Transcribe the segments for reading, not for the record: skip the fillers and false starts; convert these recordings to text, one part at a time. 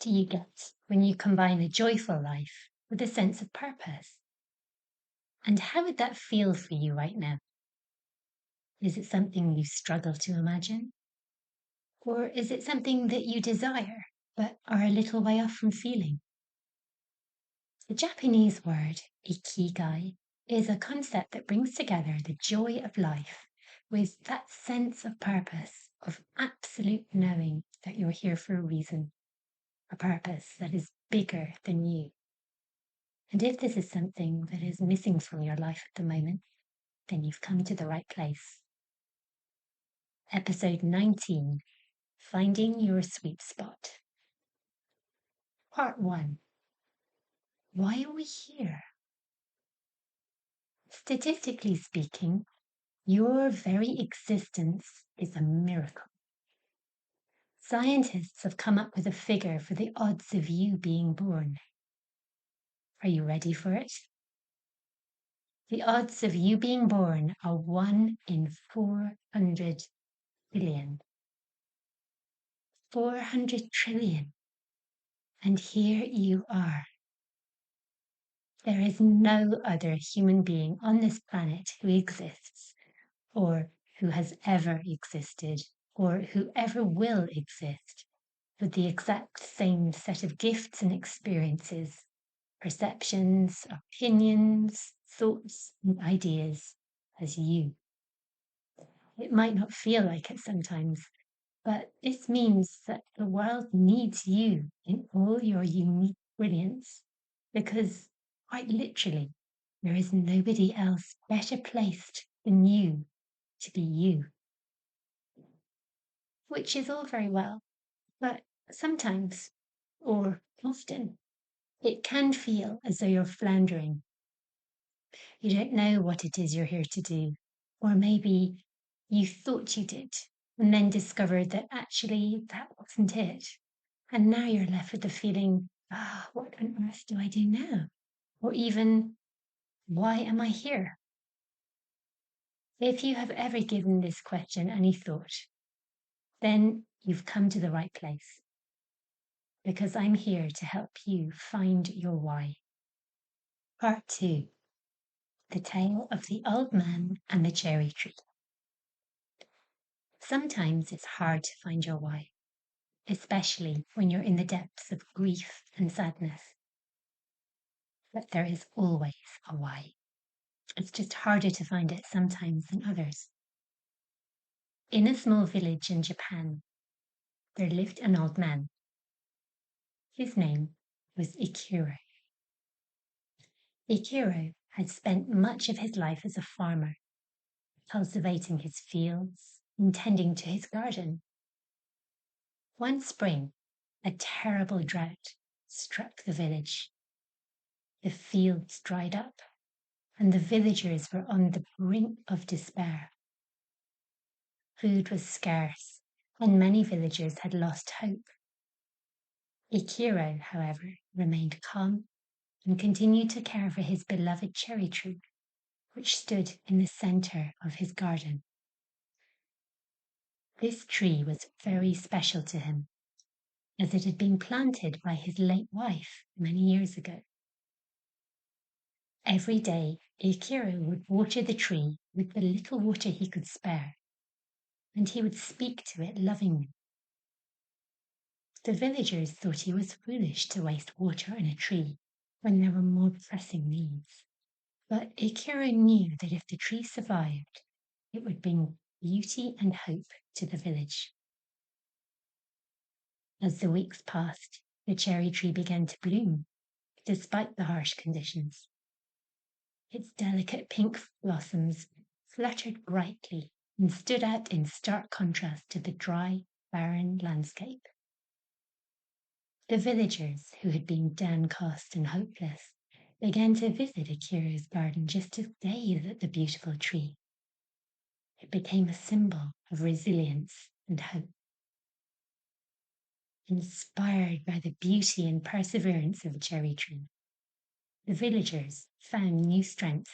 What do you get when you combine a joyful life with a sense of purpose? And how would that feel for you right now? Is it something you struggle to imagine? Or is it something that you desire but are a little way off from feeling? The Japanese word ikigai is a concept that brings together the joy of life with that sense of purpose, of absolute knowing that you're here for a reason, a purpose that is bigger than you. And if this is something that is missing from your life at the moment, then you've come to the right place. Episode 19, Finding Your Sweet Spot. Part 1. Why are we here? Statistically speaking, your very existence is a miracle. Scientists have come up with a figure for the odds of you being born. Are you ready for it? The odds of you being born are 1 in 400 billion. 400 trillion. And here you are. There is no other human being on this planet who exists, or who has ever existed, or who ever will exist, with the exact same set of gifts and experiences, perceptions, opinions, thoughts, and ideas as you. It might not feel like it sometimes, but this means that the world needs you in all your unique brilliance, because quite literally, there is nobody else better placed than you to be you. Which is all very well, but sometimes, or often, it can feel as though you're floundering. You don't know what it is you're here to do, or maybe you thought you did, and then discovered that actually that wasn't it. And now you're left with the feeling, what on earth do I do now? Or even, why am I here? If you have ever given this question any thought, then you've come to the right place. Because I'm here to help you find your why. Part 2. The Tale of the Old Man and the Cherry Tree. Sometimes it's hard to find your why, especially when you're in the depths of grief and sadness. But there is always a why. It's just harder to find it sometimes than others. In a small village in Japan, there lived an old man. His name was Ikiro. Ikiro had spent much of his life as a farmer, cultivating his fields and tending to his garden. One spring, a terrible drought struck the village. The fields dried up, and the villagers were on the brink of despair. Food was scarce, and many villagers had lost hope. Ikiro, however, remained calm and continued to care for his beloved cherry tree, which stood in the centre of his garden. This tree was very special to him, as it had been planted by his late wife many years ago. Every day, Ikiro would water the tree with the little water he could spare, and he would speak to it lovingly. The villagers thought he was foolish to waste water on a tree when there were more pressing needs. But Ikiro knew that if the tree survived, it would bring beauty and hope to the village. As the weeks passed, the cherry tree began to bloom, despite the harsh conditions. Its delicate pink blossoms fluttered brightly and stood out in stark contrast to the dry, barren landscape. The villagers, who had been downcast and hopeless, began to visit Ikiro's garden just to gaze at the beautiful tree. It became a symbol of resilience and hope. Inspired by the beauty and perseverance of the cherry tree, the villagers found new strength.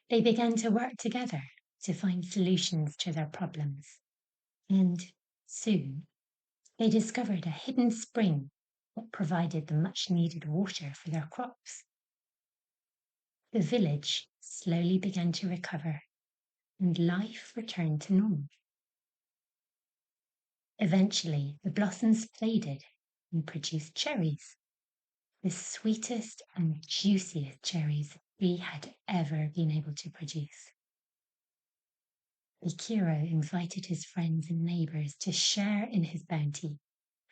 They began to work together to find solutions to their problems, and soon They discovered a hidden spring that provided the much-needed water for their crops. The village slowly began to recover, and life returned to normal. Eventually, the blossoms faded and produced cherries, the sweetest and juiciest cherries we had ever been able to produce. Ikiro invited his friends and neighbours to share in his bounty,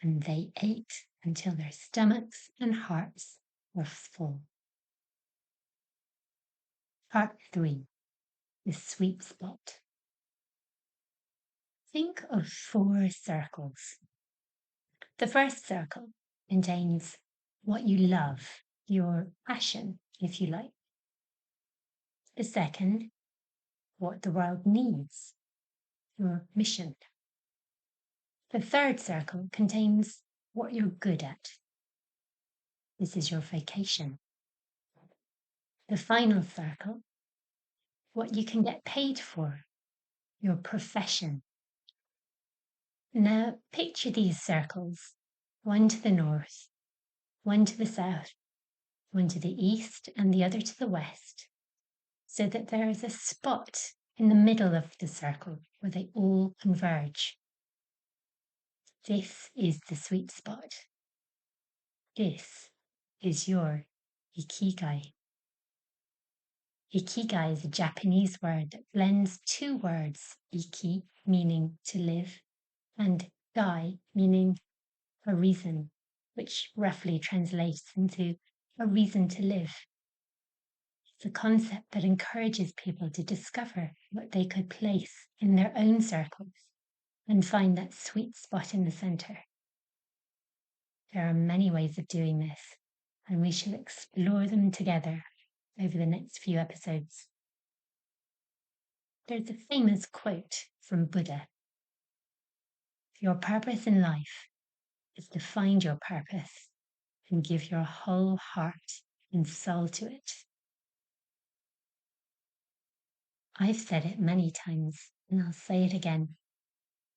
and they ate until their stomachs and hearts were full. Part 3. The Sweet Spot. Think of 4 circles. The first circle contains what you love, your passion, if you like. The second, what the world needs, your mission. The third circle contains what you're good at. This is your vocation. The final circle, what you can get paid for, your profession. Now picture these circles, one to the north, one to the south, one to the east and the other to the west, so that there is a spot in the middle of the circle where they all converge. This is the sweet spot. This is your ikigai. Ikigai is a Japanese word that blends 2 words, iki, meaning to live, and gai, meaning a reason, which roughly translates into a reason to live. It's a concept that encourages people to discover what they could place in their own circles and find that sweet spot in the centre. There are many ways of doing this, and we shall explore them together over the next few episodes. There's a famous quote from Buddha. Your purpose in life is to find your purpose and give your whole heart and soul to it. I've said it many times, and I'll say it again.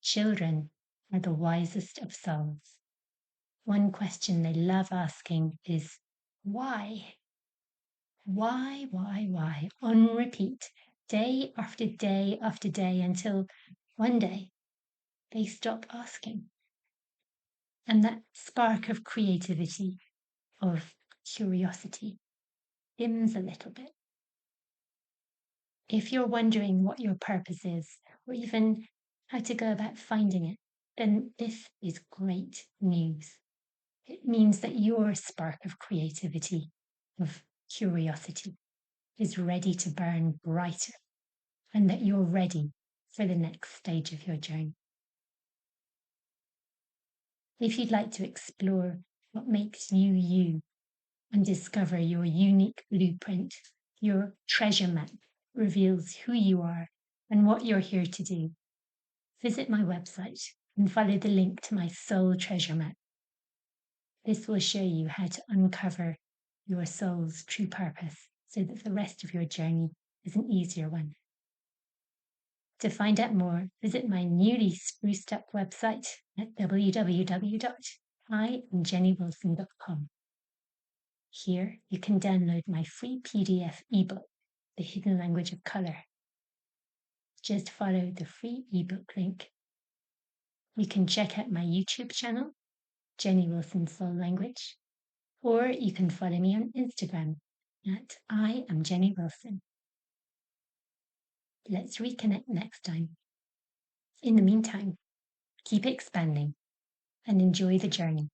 Children are the wisest of souls. One question they love asking is, why? Why? On repeat, day after day after day, until one day they stop asking. And that spark of creativity, of curiosity, dims a little bit. If you're wondering what your purpose is, or even how to go about finding it, then this is great news. It means that your spark of creativity, of curiosity, is ready to burn brighter, and that you're ready for the next stage of your journey. If you'd like to explore what makes you you and discover your unique blueprint, your treasure map reveals who you are and what you're here to do, visit my website and follow the link to my soul treasure map. This will show you how to uncover your soul's true purpose so that the rest of your journey is an easier one. To find out more, visit my newly spruced up website at www.iamjennywilson.com. Here you can download my free PDF ebook, The Hidden Language of Colour. Just follow the free ebook link. You can check out my YouTube channel, Jenny Wilson Soul Language, or you can follow me on Instagram at iamjennywilson. Let's reconnect next time. In the meantime, keep expanding and enjoy the journey.